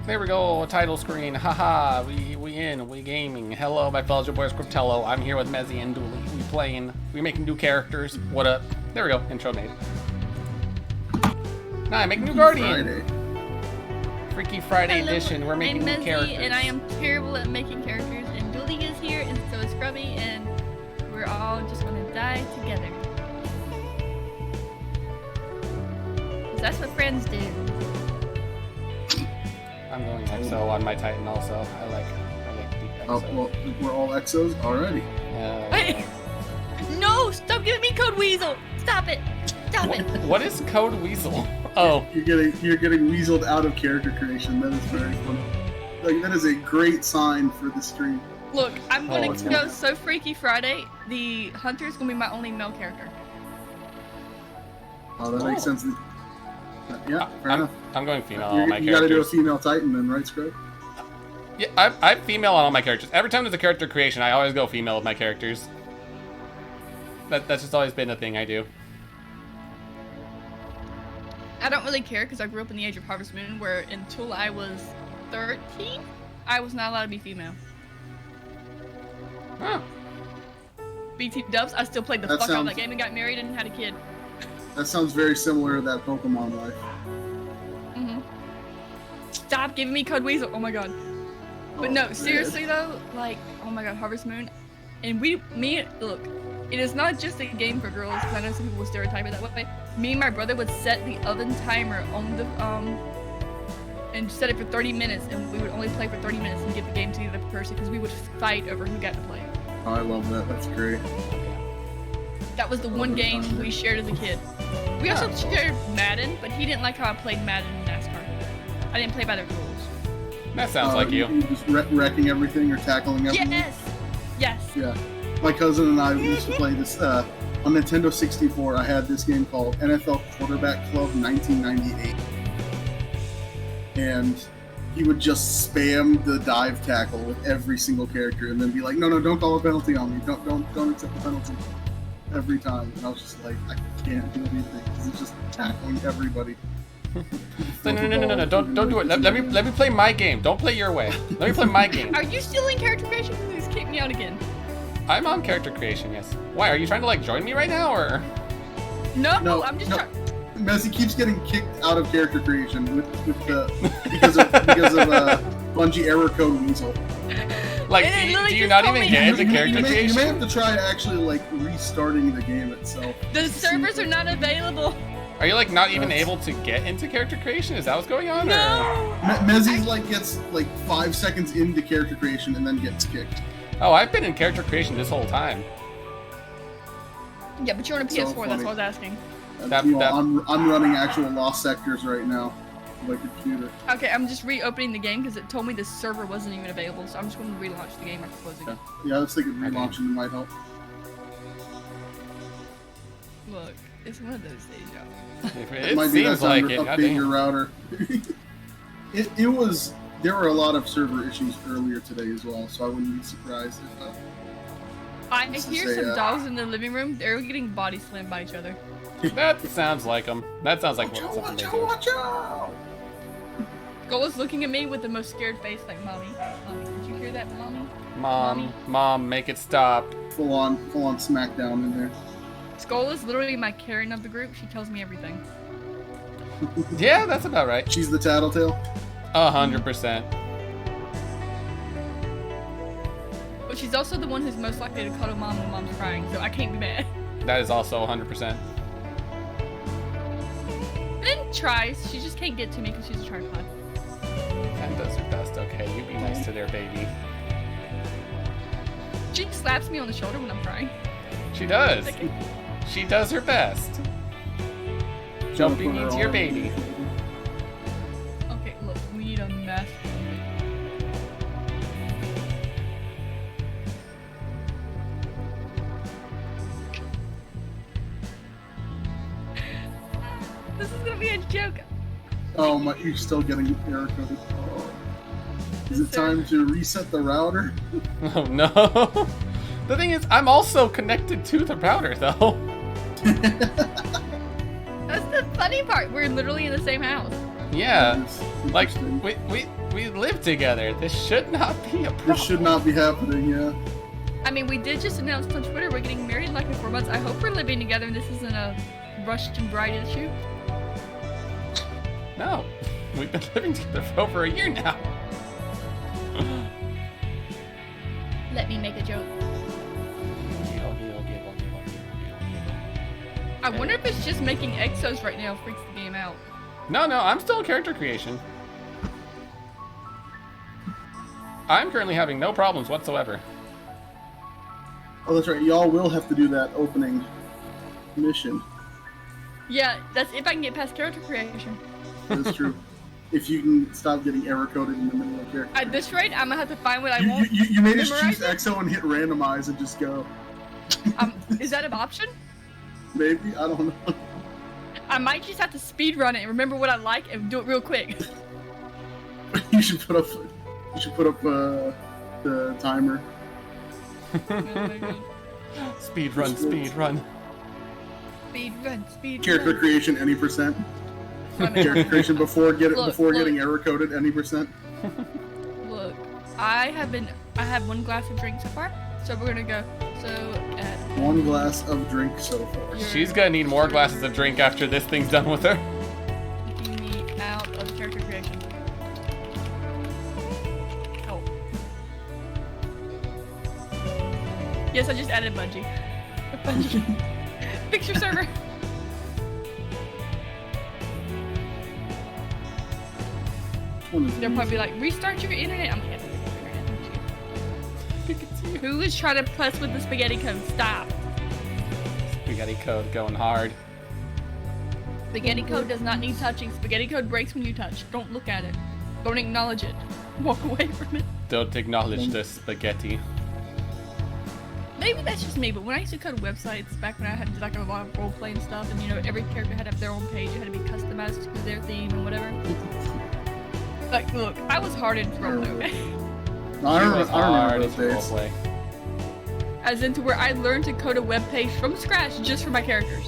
There we go, title screen. Haha, we gaming. Hello, my fellow boys, Cryptello. I'm here with Mezzy and Dooley. We making new characters. What up? There we go, intro made. Now I'm making new Guardian. Freaky Friday edition. We're making new characters. And I am terrible at making characters. And Dooley is here, and so is Scrubby, and we're all just gonna die together. 'Cause that's what friends do. I'm going EXO on my Titan also. I like the EXO. Oh, well, we're all EXOs already. Wait. No! Stop giving me Code Weasel! Stop it! Stop it! What is Code Weasel? Oh. You're getting weaseled out of character creation. That is very funny. Like, that is a great sign for the stream. Look, I'm going to no. go so Freaky Friday. The Hunter is going to be my only male character. Oh, that makes sense. Yeah, fair enough. I'm going female on all my You gotta do a characters. female Titan then, right, Scrub? Yeah, I'm female on all my characters. Every time there's a character creation, I always go female with my characters. That's just always been a thing I do. I don't really care because I grew up in the age of Harvest Moon where until I was 13, I was not allowed to be female. Huh. BT Dubs, I still played the That fuck out of sounds- that game and got married and had a kid. That sounds very similar to that Pokemon life. Mm-hmm. Stop giving me Code Weasel. Oh my god. But Oh, no, man. seriously though, like, oh my god, Harvest Moon. And look, it is not just a game for girls, because I know some people will stereotype it that way. Me and my brother would set the oven timer on the, and set it for 30 minutes, and we would only play for 30 minutes and give the game to the other person, because we would fight over who got to play. Oh, I love that. That's great. That was the one game we shared as a kid. We also shared Madden, but he didn't like how I played Madden in NASCAR. I didn't play by the rules. That sounds like you. Just wrecking everything or tackling everything. Yes! Yes! Yeah. My cousin and I used to play this on Nintendo 64. I had this game called NFL Quarterback Club 1998. And he would just spam the dive tackle with every single character and then be like, no, don't call a penalty on me. Don't accept the penalty. Every time. And I was just like, I can't do anything because it's just tackling everybody. No, don't do it. Let me play my game. Don't play your way. Let me play my game. Are you still in character creation? Please kick me out again. I'm on character creation, yes. Why, are you trying to like join me right now, or? No, I'm just trying. Messi keeps getting kicked out of character creation because of Bungie error code Weasel. Like, It literally do you just not told even me- get into You character may creation? have to try actually like restarting the game itself. The servers are not available. Are you like not even able to get into character creation? Is that what's going on? Or? No! Mezzy like gets like 5 seconds into character creation and then gets kicked. Oh, I've been in character creation this whole time. Yeah, but you're on a So PS4, that's funny. what I was asking. I'm running actual Lost Sectors right now on my computer. Okay, I'm just reopening the game because it told me the server wasn't even available, so I'm just going to relaunch the game after closing it. Yeah, I was thinking relaunching might help. Look, it's one of those days, y'all. It Might be seems that time like to it. update Goddamn. your router. It was. There were a lot of server issues earlier today as well, so I wouldn't be surprised if. I Let's hear say, some dogs in the living room. They're getting body slammed by each other. That sounds like them. That sounds like Watch out! something Watch they out! do. Watch out! Gola's looking at me with the most scared face, like, Mommy, did you hear that, Mommy? Mom, make it stop. Full on smackdown in there. Skola's literally my Karen of the group. She tells me everything. Yeah, that's about right. She's the tattletale. 100%. But she's also the one who's most likely to cuddle Mom when Mom's crying, so I can't be mad. That is also 100%. Then tries. She just can't get to me because she's a tripod. And does her best. Okay, you be nice to their baby. She slaps me on the shoulder when I'm crying. She does. Like, She does her best. Jumping into your baby. okay, look, we need a mess. This is gonna be a joke. Oh my! You're still getting error coded. Is it time to reset the router? Oh no. The thing is, I'm also connected to the router though. That's the funny part. We're literally in the same house. Yeah. It's Like, interesting. We live together. This should not be a problem. This should not be happening, yeah. I mean, we did just announce on Twitter we're getting married like in 4 months. I hope we're living together and this isn't a Russian bride issue. No. We've been living together for over a year now. Let me make a joke. I wonder if it's just making exos right now freaks the game out. No, I'm still in character creation. I'm currently having no problems whatsoever. Oh, that's right. Y'all will have to do that opening mission. Yeah, that's if I can get past character creation. That's true. If you can stop getting error coded in the middle of character. At this rate, I'm gonna have to find what I You, want. you may just memorize choose EXO and hit randomize and just go. Is that an option? Maybe? I don't know. I might just have to speed run it and remember what I like and do it real quick. You should put up the timer. Speed run. Speed run, speed Character run. creation any %. Run it. Character creation before Look. getting error coded any %. Look, I have 1 glass of drink so far, so we're gonna go. So at 1 glass of drink so far. She's gonna need more glasses of drink after this thing's done with her. Keeping me out of character creation. Oh. Yes, I just added Bungie. Picture server. They'll probably be like, restart your internet. I'm like, who is trying to press with the spaghetti code? Stop. Spaghetti code going hard. Spaghetti code does not need touching. Spaghetti code breaks when you touch. Don't look at it. Don't acknowledge it. Walk away from it. Don't acknowledge the spaghetti. Maybe that's just me, but when I used to code websites back when I had like a lot of roleplay and stuff, and you know every character had to have their own page, it had to be customized to their theme and whatever. Like, look, I was hard in roleplay, okay? I It was remember hard those to days. roleplay. As into where I learned to code a web page from scratch just for my characters.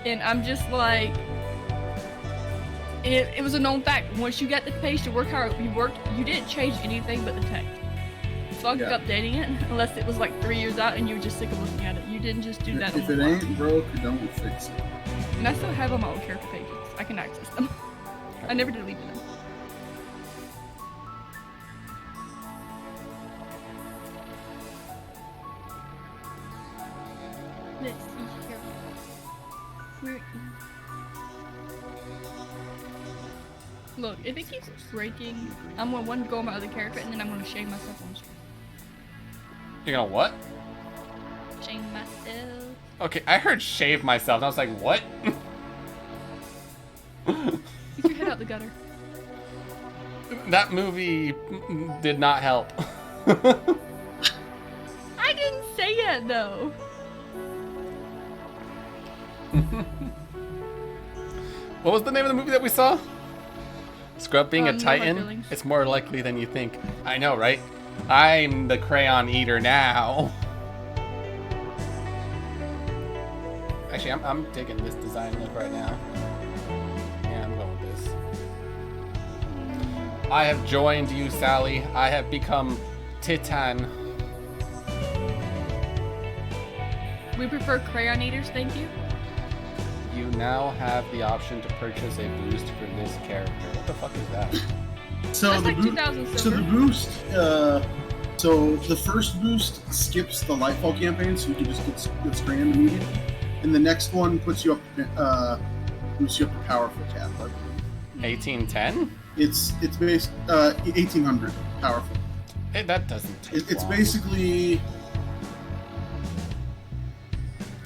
And I'm just like, it was a known fact. Once you got the page to work how you worked, you didn't change anything but the text. Fuck Yeah. updating it unless it was like 3 years out and you were just sick of looking at it. You didn't just do that. If on it the fly. ain't broke, don't fix it. And I still have all my old character pages. I can access them. I never deleted them. Let's see here. Where? Look, if it keeps breaking, I'm gonna one go on my other character and then I'm gonna shame myself on stream. You're gonna what? Shame myself. Okay, I heard shave myself, and I was like, what? Keep your head out the gutter. That movie did not help. I didn't say it though. What was the name of the movie that we saw? Scrub being a No Hard Titan? Feelings. It's more likely than you think. I know, right? I'm the crayon eater now. Actually, I'm digging this design look right now. Yeah, I'm going with this. I have joined you, Sally. I have become Titan. We prefer crayon eaters, thank you. You now have the option to purchase a boost for this character. What the fuck is that? So That's the like 2,000 so silver. the boost, so the first boost skips the Lightfall campaign, so you can just get Strand immediately, and the next one puts you up, boosts you up to Powerful Cap. I believe. 1810? It's based 1800 Powerful. Hey, that doesn't take It's long. basically.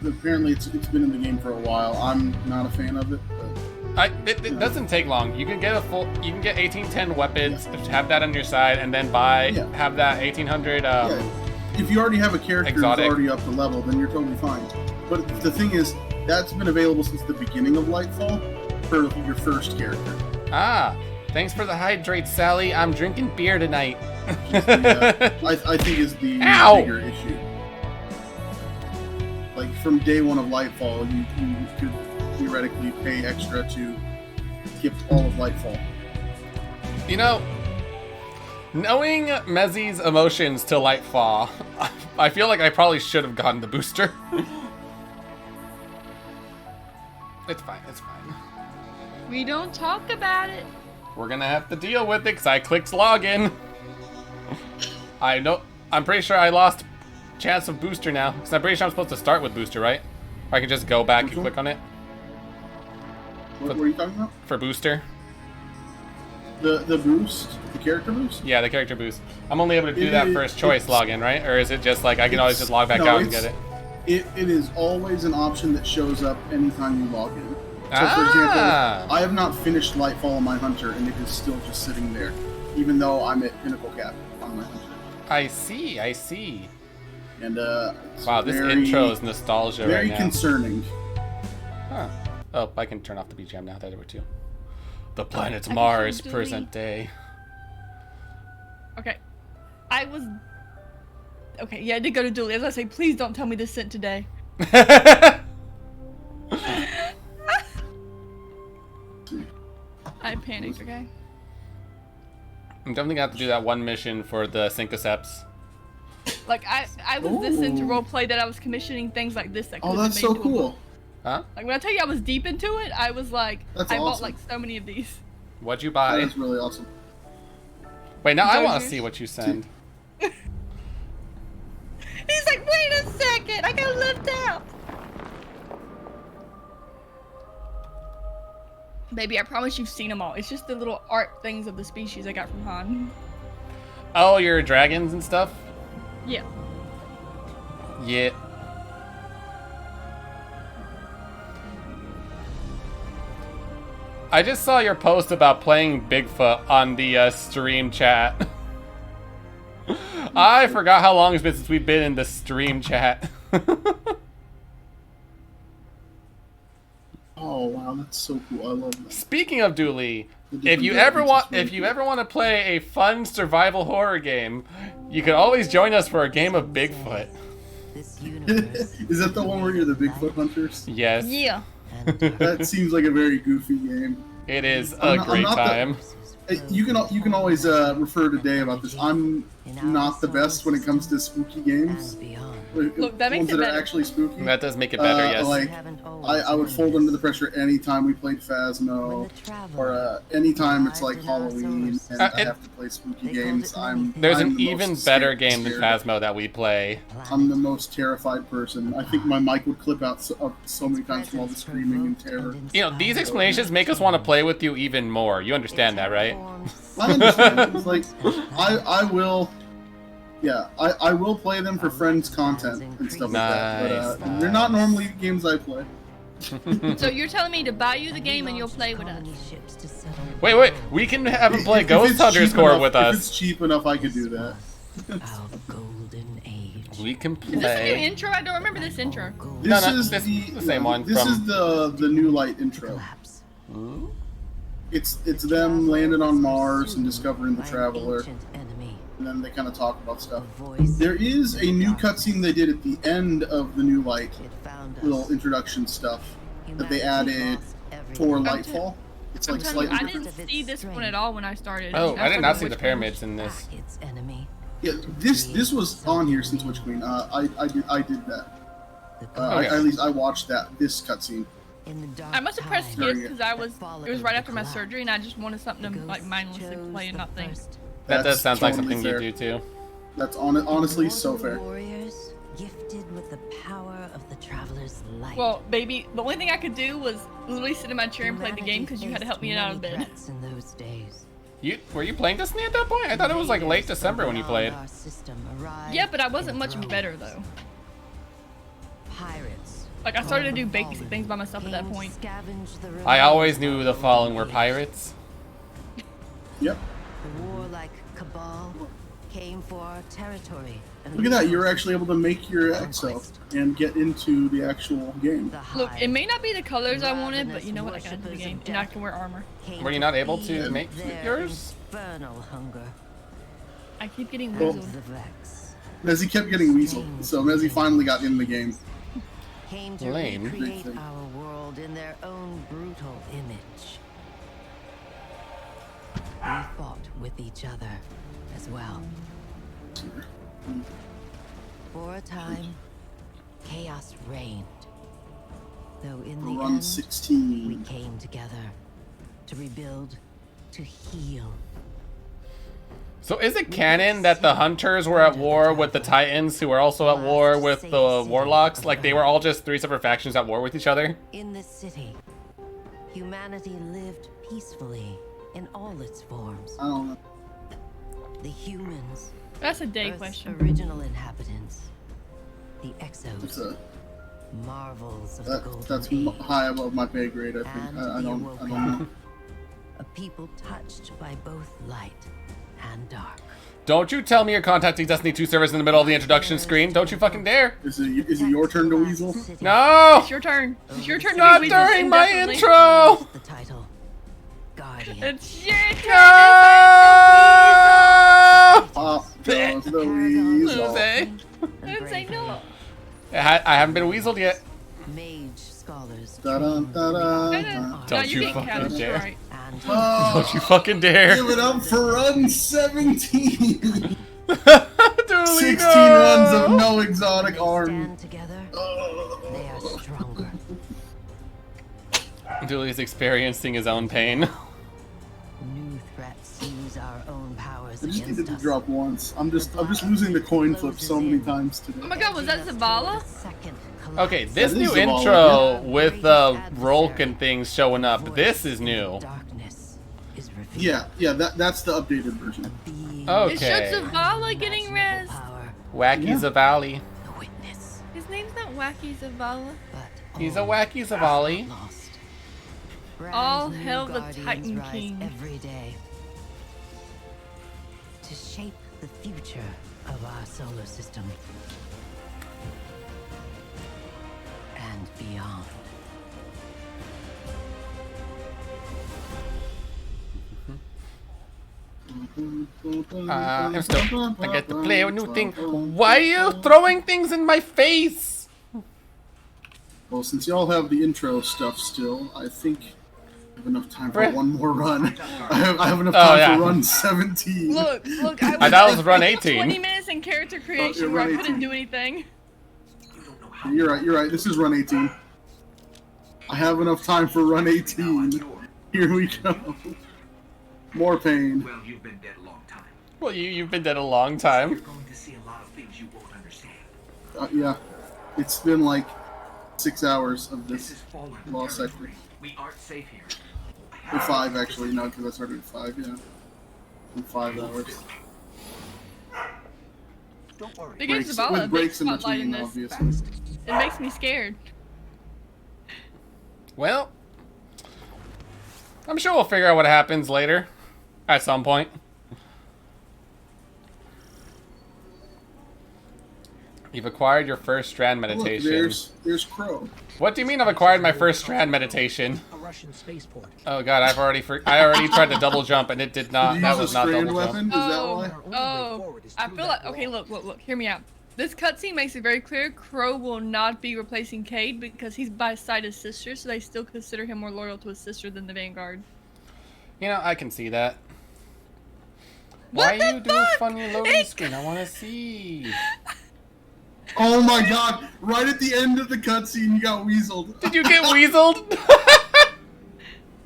Apparently, it's been in the game for a while. I'm not a fan of it, but It doesn't take long. You can get you can get 1810 weapons, have that on your side, and then have that 1800. yeah, if you already have a character exotic. who's already up to level, then you're totally fine. But the thing is, that's been available since the beginning of Lightfall for your first character. Ah, thanks for the hydrate, Sally. I'm drinking beer tonight. I think is the Ow! bigger issue. Like from day one of Lightfall, you could theoretically pay extra to skip all of Lightfall. You know, knowing Mezzy's emotions to Lightfall, I feel like I probably should have gotten the booster. It's fine, it's fine. We don't talk about it. We're gonna have to deal with it because I clicked login. I'm pretty sure I lost chance of booster now because I'm pretty sure I'm supposed to start with booster, right? Or I can just go back and click on it What were you talking about? for booster. The boost? The character boost? Yeah, the character boost. I'm only able to do It that is- first choice login, right? Or is it just like I can always just log back out and get it? It is always an option that shows up anytime you log in. So, for Ah. example, I have not finished Lightfall on my Hunter, and it is still just sitting there, even though I'm at Pinnacle Cap on my Hunter. I see, I see. And it's Wow, this very, intro is nostalgia very right now. concerning. Huh. Oh, I can turn off the BGM now. There were two. The planet's I can Mars, delete. present day. Okay. Okay, yeah, I did go to Dooley. As I say, please don't tell me this sent today. I panicked, okay? I'm definitely gonna have to do that one mission for the Syncoseps. Like, I was this into Ooh. roleplay that I was commissioning things like this that Oh, could've that's been so made into a book. Huh? cool. Like, when I tell you I was deep into it, I was like, That's I bought awesome. like so many of these. What'd you That buy? is really awesome. Wait, now I Doziers? want to see what you send. He's like, wait a second, I got left out. Baby, I promise you've seen them all. It's just the little art things of the species I got from Han. Oh, your dragons and stuff? Yeah. Yeah. I just saw your post about playing Bigfoot on the stream chat. I forgot how long it's been since we've been in the stream chat. Oh wow, that's so cool. I love that. Speaking of Dooley, The if different you ever dragons want is really if you cool. ever want to play a fun survival horror game, you can always join us for a game of Bigfoot. This universe Is that the one where you're the Bigfoot hunters? Yes. Yeah. and That seems like a very goofy game. It is I'm a not- I'm great not the- time. You can always refer to Day about this. I'm not the best when it comes to spooky games. and beyond. Look, that makes Ones it that are better. actually spooky. That does make it better, yes. Like, You haven't always I would done fold this. under the pressure anytime we played Phasmo, When the traveler or anytime it's like arrived in our Halloween solar and I it- have to play spooky They called games. it I'm There's I'm an the even most better scared- game than scared. Phasmo that we play. I'm the most terrified person. I think my mic would clip out so many times from all the screaming and terror. You know, these explanations make us want to play with you even more. You understand that, right? I understand. It's like I will. Yeah, I will play them for friends' content and stuff like that. But Nice, they're not normally games I play. So you're telling me to buy you the game and you'll play with us? Wait, we can have him play If Ghost it's Hunter cheap Score enough- with If us. it's cheap enough, I could do that. Our golden age. We can Is this a new play. intro? I don't remember this intro. This no, is this- the, the same one This from- is the new light intro. Collapse. It's them landing on Mars and discovering the Traveler, Ancient enemy. and then they kind of talk about A stuff. voice There is a new cutscene they did at the end of the new light, it found us. little introduction stuff that they Humanity added lost everything. for I'm Lightfall. It's I'm like telling you, slightly I different. didn't see this one at all when I started. Oh, I did started not see Witch the Queen. pyramids in this. Back its enemy. Yeah, this was on here since Witch Queen. I did that. The Okay. At least I watched this cutscene. In the dark I must have pressed time, skip because it was right after my collapse. surgery and I just wanted something The to like ghosts mindlessly chose play and the not think. first. That does That's sound like totally something fair. you do too. That's honestly so Immortal fair. Warriors, gifted with the power of the traveler's light. Well, baby, the only thing I could do was literally sit in my chair and play the game because you had to help me get out of bed. In those days. Were you playing Destiny at that point? I thought it was like late December when you played. Our system arrived Yeah, but I wasn't in much droves. better though. Pirates. Like I started to do Fallen basic things by myself at that came to point. scavenge the I always remains knew of the the Fallen were age. pirates. Yep. The warlike cabal came for our territory. and Look at that. You're resources. actually able to make your exo and get into the actual game. The Look, it Hive may not be the colors I wanted, but Ravenous you know what? I got into the worshippers game of and I death can wear armor. came Were you not able feed to make their yours? infernal hunger. I keep getting Well- weaseled. The Vex. Mezzy kept getting weasel, so Mezzy finally got in the game. came to Lame. recreate our world in their own brutal image. We fought with each other as well. For a time, chaos reigned. Though in the Run end, 16. we came together to rebuild, to heal. So is it canon that the Hunters were at war with the Titans, who were also at war with the Warlocks? Like, they were all just 3 separate factions at war with each other? In this city, humanity lived peacefully in all its forms. I don't know. The humans, That's a day Earth's question. original inhabitants, the It's Exos, a, marvels of the Golden that's Age, high above my pay grade, I think. and I the don't Awoken, know. a people touched by both light and dark. Don't you tell me you're contacting Destiny 2 servers in the middle of the introduction screen. Don't you fucking dare. Is it your turn to weasel? No! It's your turn. It's your turn Not to be weasel during my indefinitely. intro! The title, Guardian. It's your turn. No! Pop goes the Paragon. weasel. Lose, eh? and Don't say bravery. no. I haven't been weaseled yet. Mage scholars, Da-dun, da-dun, No, da-dun. no, no, Don't you you get fucking capped. dare. Alright. and Oh, Don't you fucking dare. give it up for run 17. Dooley, 16 no! runs of no exotic arm. stand together, they are Oh. stronger. Dooley's experiencing his own pain. New threats use our own powers I just against needed to us. drop once. I'm just losing the coin flip so many times today. Oh my god, was that Zavala? Okay, this That new is the ball, intro with the Rolk and things showing up, this is new. Darkness is revealed. Yeah, that's the updated version. Okay. It showed Zavala getting res. Power, Wacky Yeah. Zavali. the witness. His name's not Wacky Zavala. But He's a all wacky Zavali. lost. All Brand new hail the guardians Titan rise King. every day to shape the future of our solar system and beyond. I'm stoked. I get to play a new thing. Why are you throwing things in my face? Well, since y'all have the intro stuff still, I think I have enough time for Brett. one more run. I have enough Oh, time yeah. for run 17. Look, I I thought it was run 20 18. minutes in character creation you're where I run couldn't 18. do anything. You're right. This is run 18. I have enough time for run 18. Here we go. More pain. Well, you've been dead a long time. Well, you've been dead a long time. You're going to see a lot of things you won't understand. Yeah, it's been like 6 hours of This this. is fallen Lost territory. sector. We aren't safe here. Or 5 actually, no, because I started at 5, yeah. In 5 hours. Don't worry. They gave Breaks, Zavala a with big breaks in spotlight in between, this. obviously. It makes me scared. Well, I'm sure we'll figure out what happens later. At some point. You've acquired your first strand Look, meditation. there's Crow. What do you mean I've acquired my first strand meditation? A Russian spaceport. Oh god, I already tried to double jump and it did not. Did you That use a was not strand double jump. weapon? Is that why? Oh, I feel like, okay, look, hear me out. This cutscene makes it very clear Crow will not be replacing Cade because he's by his side his sister, so they still consider him more loyal to his sister than the Vanguard. You know, I can see that. What Why the you do a fuck? funny loading It- screen? I want to see. Oh my god! Right at the end of the cutscene, you got weaseled. Did you get weaseled?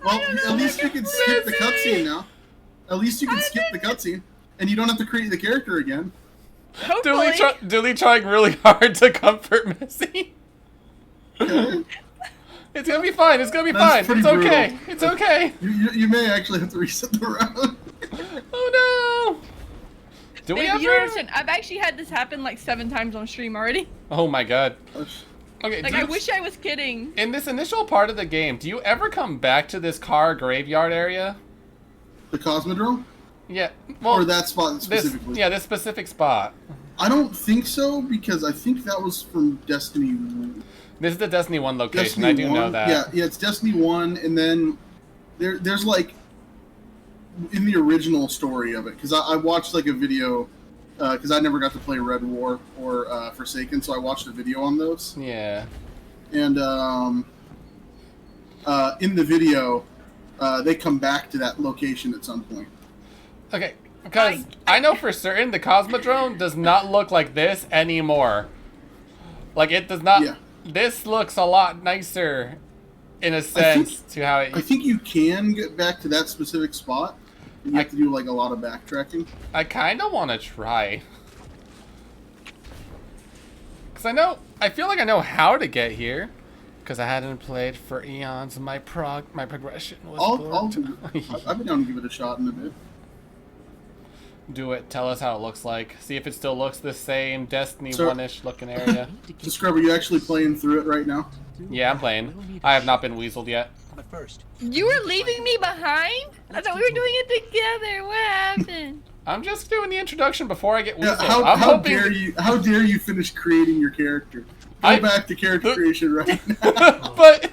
Well, at least you can skip the cutscene now. At least you can skip the cutscene, and you don't have to create the character again. Hopefully. Dooley trying really hard to comfort Messi. It's gonna be fine. It's gonna be That's fine. pretty It's okay. brutal. It's okay. You may actually have to reset the round. Oh no. Do we Babe, you don't ever? understand. I've actually had this happen like 7 times on stream already. Oh my god. Okay. Like, do I you- wish I was kidding. In this initial part of the game, do you ever come back to this car graveyard area? The Cosmodrome? Yeah. Well, Or that spot this. specifically? Yeah, this specific spot. I don't think so, because I think that was from Destiny. This is the Destiny 1 location. Destiny I do 1. know that. Yeah, it's Destiny 1, and then there's like, in the original story of it, because I watched like a video, because I never got to play Red War or Forsaken, so I watched a video on those. Yeah. and in the video, they come back to that location at some point. Okay, because I know for certain the Cosmodrome does not look like this anymore. Like, it does not... Yeah. This looks a lot nicer, in a sense, to how it... I think you can get back to that specific spot. You have to do like a lot of backtracking. I kind of want to try. Because I feel like I know how to get here. Because I hadn't played for eons, my progression was I've been down to give it a shot in a bit. Do it. Tell us how it looks like. See if it still looks the same Destiny So- 1-ish looking area. So, Scrub, are you actually playing through it right now? Yeah, I'm playing. I have not been weaseled yet. But first, You were leaving me behind? I thought we were doing it together. What happened? I'm just doing the introduction before I get Yeah, weaseled. I'm how hoping... dare you? How dare you finish creating your character? Go I- back to character creation right now. But...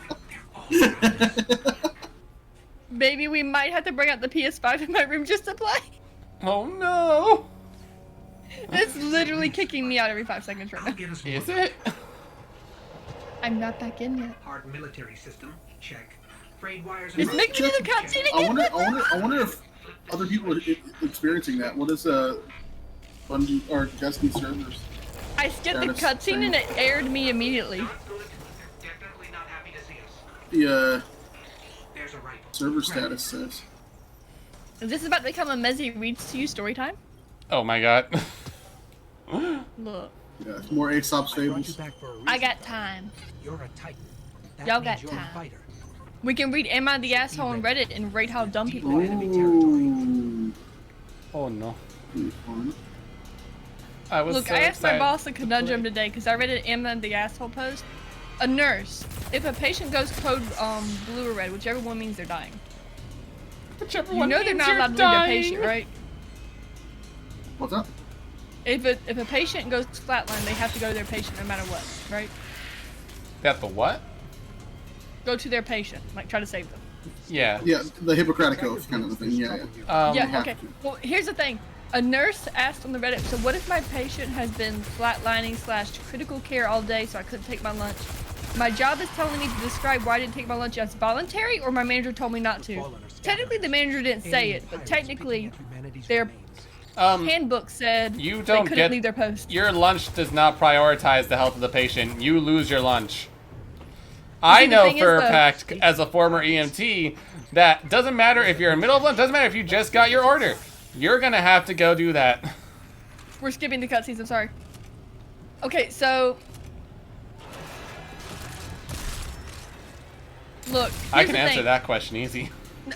Baby, we might have to bring out the PS5 in my room just to play. Oh no! It's literally kicking me out every 5 seconds right I'll now. get us Is one. it? I'm not back in yet. Hard military system. Check. Frayed wires. It's and making me the cutscene I again. wonder if other people are experiencing that. What is Bungie or Destiny servers? I skipped the Status cutscene thing. and it aired me immediately. Not good. They're definitely not happy to see us. The There's a rifle. server status says. Is this about to become a Mezzy reads to you story time? Oh my god. Look, Yeah, more Aesop's I brought you fables. back for a reason. I got time. You're a titan. That Y'all means got you're a time. fighter. We can read Am I the Asshole on Reddit and rate how dumb people are. Ooh. Oh no. Fun. I was Look, so I asked my excited boss a to conundrum play. today because I read an Am I the Asshole post. A nurse, if a patient goes code blue or red, whichever one means they're dying. Whichever You one know they're means not you're allowed to leave their dying. patient, right? What's up? If a patient goes flatline, they have to go to their patient no matter what, right? That the what? Go to their patient, like try to save them. Yeah. Yeah, the Hippocratic Oath kind of a thing. Yeah, yeah. Yeah, have okay. to. Well, here's the thing. A nurse asked on the Reddit, so what if my patient has been flatlining / critical care all day, so I couldn't take my lunch? My job is telling me to describe why I didn't take my lunch as voluntary, or my manager told me not to. Technically, the manager didn't say it, but technically, their handbook said You they don't couldn't get leave their post. your lunch does not prioritize the health of the patient. You lose your lunch. I See, the know thing for is, a though- fact, as a former EMT, that doesn't matter if you're in the middle of lunch. Doesn't matter if you just got your order. You're gonna have to go do that. We're skipping the cutscenes, I'm sorry. Okay, so... Look, I here's can the answer thing. that question easy.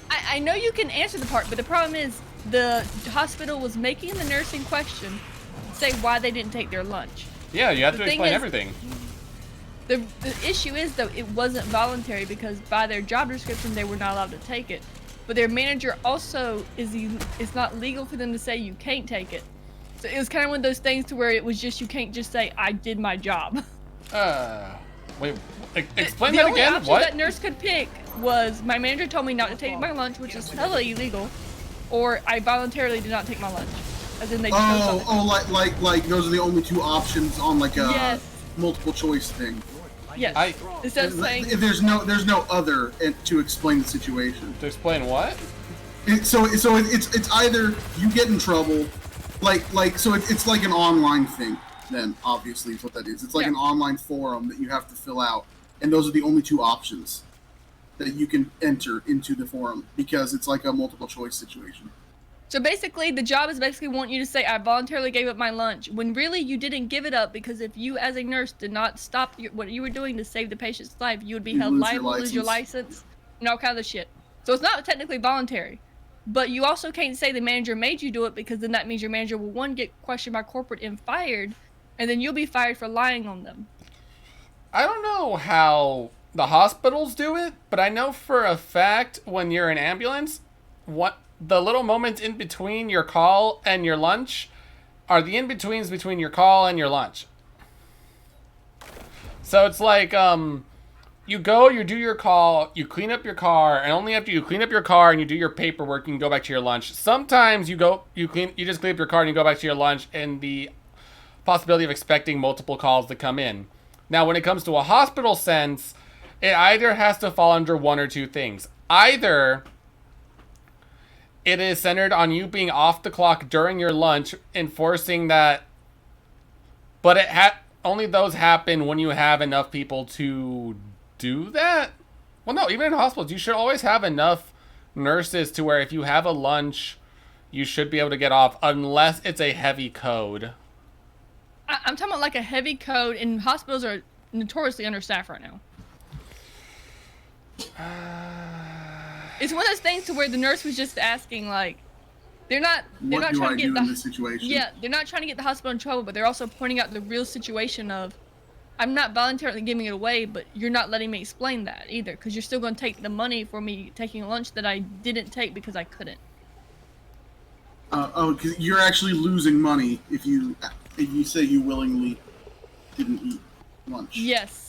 I know you can answer the part, but the problem is the hospital was making the nurse in question say why they didn't take their lunch. Yeah, you have The to thing explain is- everything. The issue is, though, it wasn't voluntary because by their job description, they were not allowed to take it. But their manager also it's not legal for them to say you can't take it. So it was kind of one of those things to where it was just, you can't just say, I did my job. Wait, explain The that only again? option What? that nurse could pick was my manager told me not to take my lunch, which is hella illegal, or I voluntarily did not take my lunch. As in they chose something. Like those are the only two options on like a Yes. multiple choice thing. Yes. Instead of saying, There's no other to explain the situation. To explain what? So it's either you get in trouble, it's like an online thing. Then obviously is what that is. It's like Yeah. an online forum that you have to fill out, and those are the only two options that you can enter into the forum because it's like a multiple choice situation. so basically the job is basically want you to say, I voluntarily gave up my lunch, when really you didn't give it up because if you as a nurse did not stop what you were doing to save the patient's life, you would be You held lose your liable, lose your license, and all kind of shit. So it's not technically voluntary. But you also can't say the manager made you do it because then that means your manager will, one, get questioned by corporate and fired, and then you'll be fired for lying on them. I don't know how the hospitals do it, but I know for a fact when you're in ambulance, what the little moments in between your call and your lunch are the in-betweens between your call and your lunch. So it's like, you go, you do your call, you clean up your car, and only after you clean up your car and you do your paperwork, you can go back to your lunch. Sometimes you just clean up your car and you go back to your lunch, and the possibility of expecting multiple calls to come in. Now, when it comes to a hospital sense, it either has to fall under one or two things. Either it is centered on you being off the clock during your lunch, enforcing that, but only those happen when you have enough people to do that. Well, no, even in hospitals, you should always have enough nurses to where if you have a lunch, you should be able to get off, unless it's a heavy code. I'm talking about like a heavy code, and hospitals are notoriously understaffed right now. It's one of those things to where the nurse was just asking, like, they're not What do I trying to do get in the this situation? yeah, they're not trying to get the hospital in trouble, but they're also pointing out the real situation of, I'm not voluntarily giving it away, but you're not letting me explain that either, because you're still going to take the money for me taking a lunch that I didn't take because I couldn't. Because you're actually losing money if you say you willingly didn't eat lunch. Yes.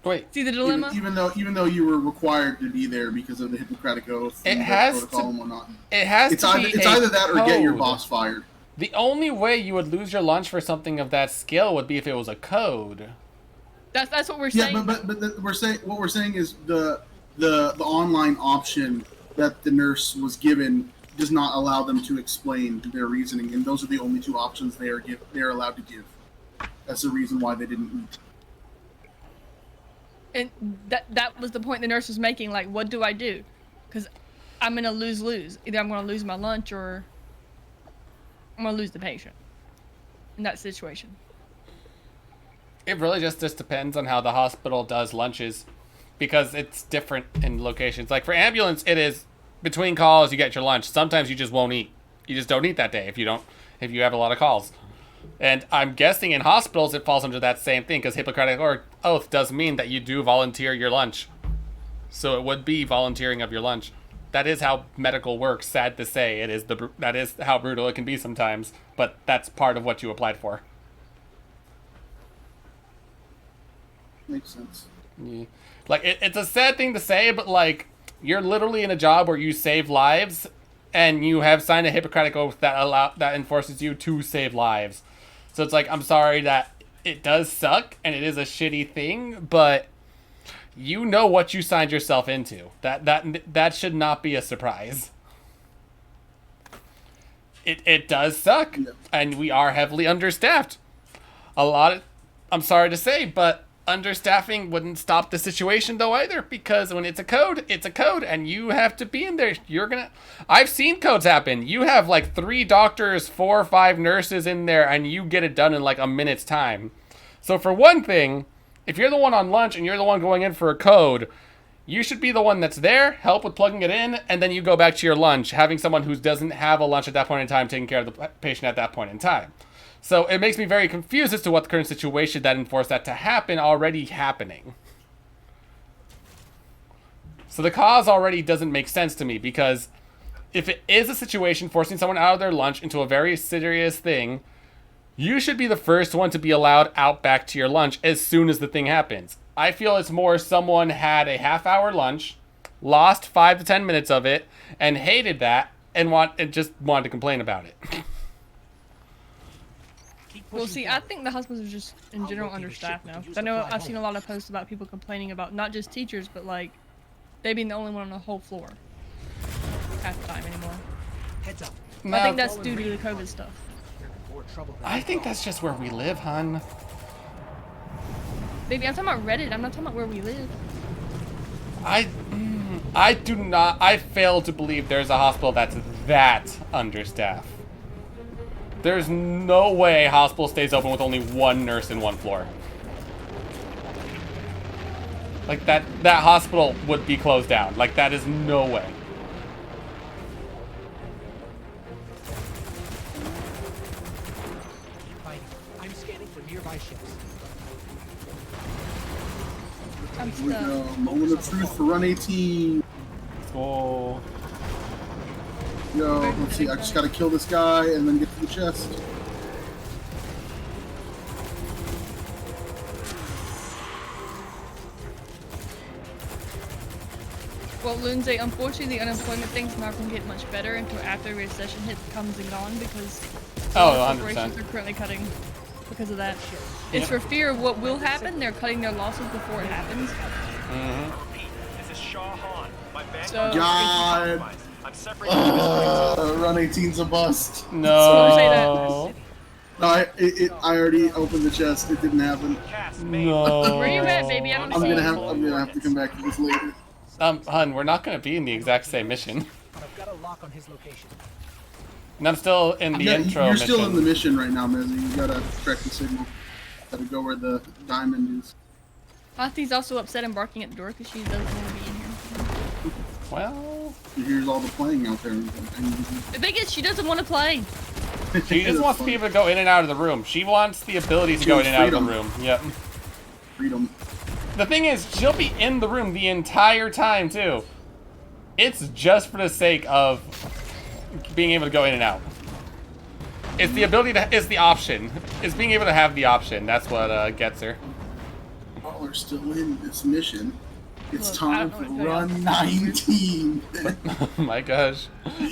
Wait, See the dilemma? Even though you were required to be there because of the Hippocratic Oath It and the has protocol to- and whatnot. it has It's to either be it's a either that or get your code. boss fired. The only way you would lose your lunch for something of that scale would be if it was a code. That's what we're Yeah, saying. but what we're saying is the online option that the nurse was given does not allow them to explain their reasoning, and those are the only two options they are allowed to give. That's the reason why they didn't eat. And that was the point the nurse was making, like, what do I do? Because I'm going to lose. Either I'm going to lose my lunch or I'm going to lose the patient in that situation. It really just depends on how the hospital does lunches, because it's different in locations. Like for ambulance, it is between calls you get your lunch. Sometimes you just won't eat. You just don't eat that day if you have a lot of calls. And I'm guessing in hospitals it falls under that same thing, because Hippocratic Oath does mean that you do volunteer your lunch. So it would be volunteering of your lunch. That is how medical works. Sad to say, that is how brutal it can be sometimes. But that's part of what you applied for. Makes sense. Yeah. Like it's a sad thing to say, but like you're literally in a job where you save lives, and you have signed a Hippocratic Oath that enforces you to save lives. So it's like, I'm sorry that it does suck and it is a shitty thing, but you know what you signed yourself into. That should not be a surprise. It does suck, and we are heavily understaffed. I'm sorry to say, but understaffing wouldn't stop the situation though either, because when it's a code, and you have to be in there. I've seen codes happen. You have like 3 doctors, 4 or 5 nurses in there, and you get it done in like a minute's time. So for one thing, if you're the one on lunch and you're the one going in for a code, you should be the one that's there, help with plugging it in, and then you go back to your lunch, having someone who doesn't have a lunch at that point in time taking care of the patient at that point in time. So it makes me very confused as to what the current situation that enforced that to happen already happening. So the cause already doesn't make sense to me, because if it is a situation forcing someone out of their lunch into a very serious thing, you should be the first one to be allowed out back to your lunch as soon as the thing happens. I feel it's more someone had a half-hour lunch, lost 5 to 10 minutes of it, and hated that, and just wanted to complain about it. Well, see, I think the hospitals are just in general understaffed now. I know I've seen a lot of posts about people complaining about not just teachers, but like they being the only one on the whole floor half the time anymore. Heads up. I think that's due to the COVID stuff. I think that's just where we live, hun. Baby, I'm talking about Reddit. I'm not talking about where we live. I fail to believe there's a hospital that's that understaffed. There's no way a hospital stays open with only 1 nurse in 1 floor. Like that hospital would be closed down. Like that is no way. I'm scanning for nearby ships. I'm Here we stuck. go. Moment of truth for Run 18. Oh. Yo, let's see. I just gotta kill this guy and then get to the chest. Well, Lindsay, unfortunately, the unemployment thing's not going to get much better until after recession comes and gone, because Oh, corporations 100%. are currently cutting because of that. It's for fear of what will happen. They're cutting their losses before it happens. Repeat, this is Shah Han. My bank So- God. I'm separating this Run 18's a bust. No. No, I already opened the chest. It didn't happen. cast main. No. Where you at, baby? I don't I'm see gonna you. have to come back to this later. Hun, we're not gonna be in the exact same mission. I've got a lock on his location. And I'm still in the Yeah, intro you're mission. still in the mission right now, Mezzy. You gotta correct the signal. Gotta go where the diamond is. Ati's also upset and barking at the door because she doesn't want to be in here. Well, Here's all the playing out there. The thing is, she doesn't want to play. she just wants to be able to go in and out of the room. She wants the ability to She go in wants and out of the freedom. room. Yep. Freedom. The thing is, she'll be in the room the entire time too. It's just for the sake of being able to go in and out. It's the ability to. It's the option. It's being able to have the option. That's what gets her. While we're still in this mission, it's Look, I time don't for know what to run 19. Oh my gosh.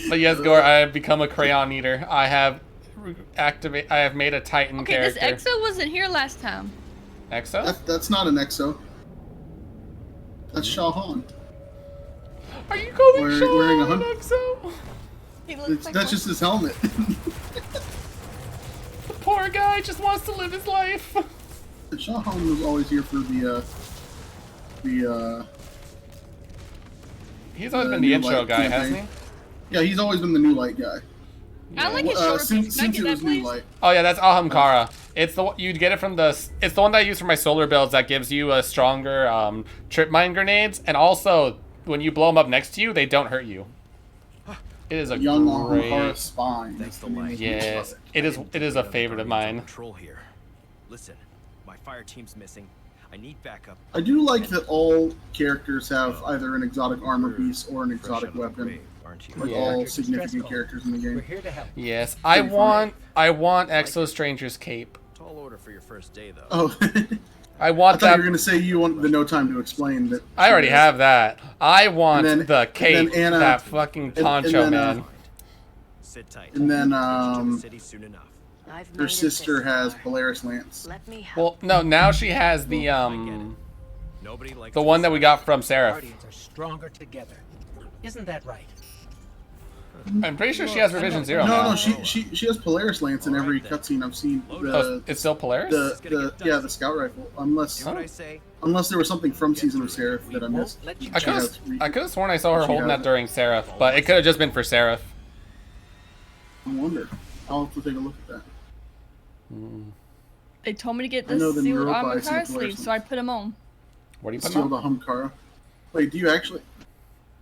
But yes, Gore, I have become a crayon eater. I have I have made a Titan Okay, character. this Exo wasn't here last time. Exo? That's not an Exo. That's Shah Han. Are you calling Wearing a Sean an hun- Exo? He looks That's like just his helmet. The poor guy just wants to live his life. Shah Han was always here for the He's always been the New intro Light guy, hasn't he? campaign. Yeah, he's always been the new light guy. I like his shoulder piece. Can I Since get it that, was new please? light. Oh yeah, that's Ahamkara. It's the you'd get it from the. It's the one that I use for my solar builds that gives you a stronger trip mine grenades, and also when you blow them up next to you, they don't hurt you. It is a Young Ahamkara great. spine. Thanks That's to the name light. of the Yes, ship. it is. It is a favorite of mine. Control here. Listen, my fire team's missing. I need backup. I do like that all characters have either an exotic armor piece or an exotic weapon. Aren't you? Like Yeah. all Distress significant call. characters in the We're game. here to help. Yes, I Pretty want Exo Stranger's cape. Tall order for your first day, though. Oh, I I want thought that. you were gonna say you want the no time to explain that. I already have that. I want And then- the and cape. then Anna- that fucking poncho, then, man. Sit tight. And then Get you to the city soon enough. I've made her it sister this has far. Polaris Lance. Let me help. Well, no, now she has the Nobody likes the one that we got from Seraph. Guardians are stronger together. Isn't that right? I'm pretty sure she has Revision Zero No, now. no, she has Polaris Lance in every cutscene I've seen. Oh, it's still Polaris? The scout rifle. Unless Do what I say. there was something from Season of Seraph that I missed. Won't let you I She could has have I could have sworn I saw her She holding has that it. during Seraph, but it could have just been for Seraph. I wonder. I'll have to take a look at that. They told me to get I know the the sealed Neuropi armor see car the sleeves, so I put them on. What do you put Steal on? the Humkara. Wait, do you actually?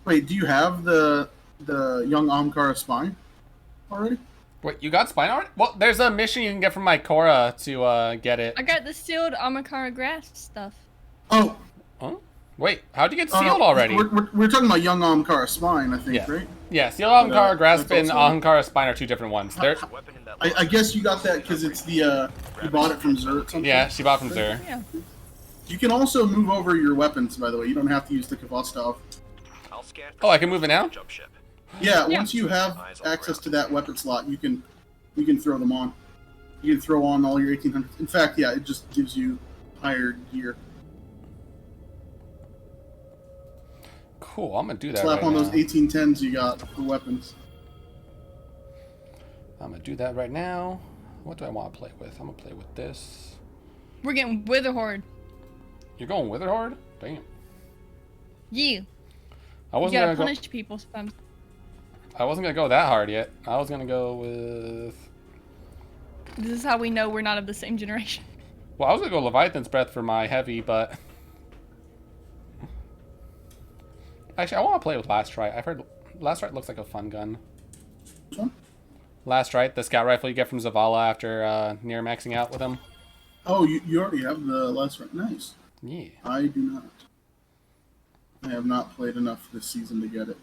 Wait, do you have the young Humkara spine already? Wait, you got spine art? Well, there's a mission you can get from my Korra to get it. I got the sealed Amakara grass stuff. Oh, Huh? Wait, how'd you get sealed already? We're talking about young Humkara spine, I think, Yeah. right? Yeah, sealed Ahamkara, Grasp, that's and also- Ahamkara Spine are two different ones. They're, Weapon in that I guess you got that because it's the you bought it from Zerg. Something. yeah, she bought from Zer. Yeah. You can also move over your weapons, by the way. You don't have to use the Kvostov. I'll scan. Oh, I can move it now? Jump ship. Yeah, Yeah. once you have access to that weapon slot, you can throw them on. You can throw on all your 1800s. In fact, yeah, it just gives you higher gear. Cool, I'm gonna do that Slap right on now. those 1810s you got for weapons. I'm gonna do that right now. What do I want to play with? I'm gonna play with this. We're getting Witherhorde. You're going Witherhorde? Damn. Yeah. I You wasn't gotta gonna go. punish people sometimes. I wasn't gonna go that hard yet. I was gonna go with. This is how we know we're not of the same generation. Well, I was gonna go Leviathan's Breath for my heavy, but actually, I want to play with Last Strike. I've heard Last Strike looks like a fun gun. Which one? Last Strike, the scout rifle you get from Zavala after near maxing out with him. Oh, you already have the last one. Nice. Yeah. I do not. I have not played enough this season to get it.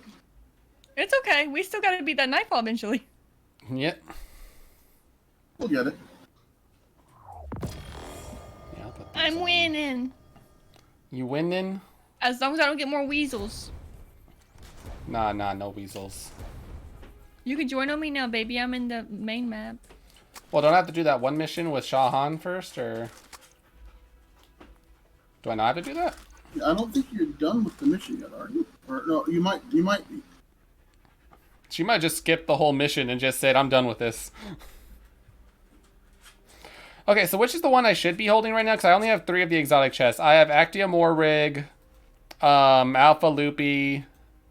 It's okay. We still gotta beat that Nightfall eventually. Yep. We'll get it. Yeah. I'll put these I'm on. winning. You winning? As long as I don't get more weasels. Nah, no weasels. You can join on me now, baby. I'm in the main map. Well, don't I have to do that one mission with Shah Han first, or do I not have to do that? I don't think you're done with the mission yet, are you? Or no, you might be. She might just skip the whole mission and just said, I'm done with this. Okay, so which is the one I should be holding right now? Because I only have 3 of the exotic chests. I have Actia Morrig, Alpha Loopy,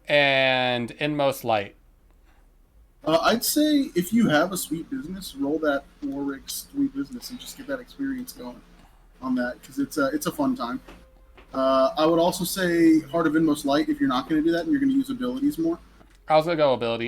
and Inmost Light. I'd say if you have a sweet business, roll that Warwick's sweet business and just get that experience going on that, because it's a fun time. I would also say Heart of Inmost Light if you're not going to do that and you're going to use abilities more. I was going to go ability.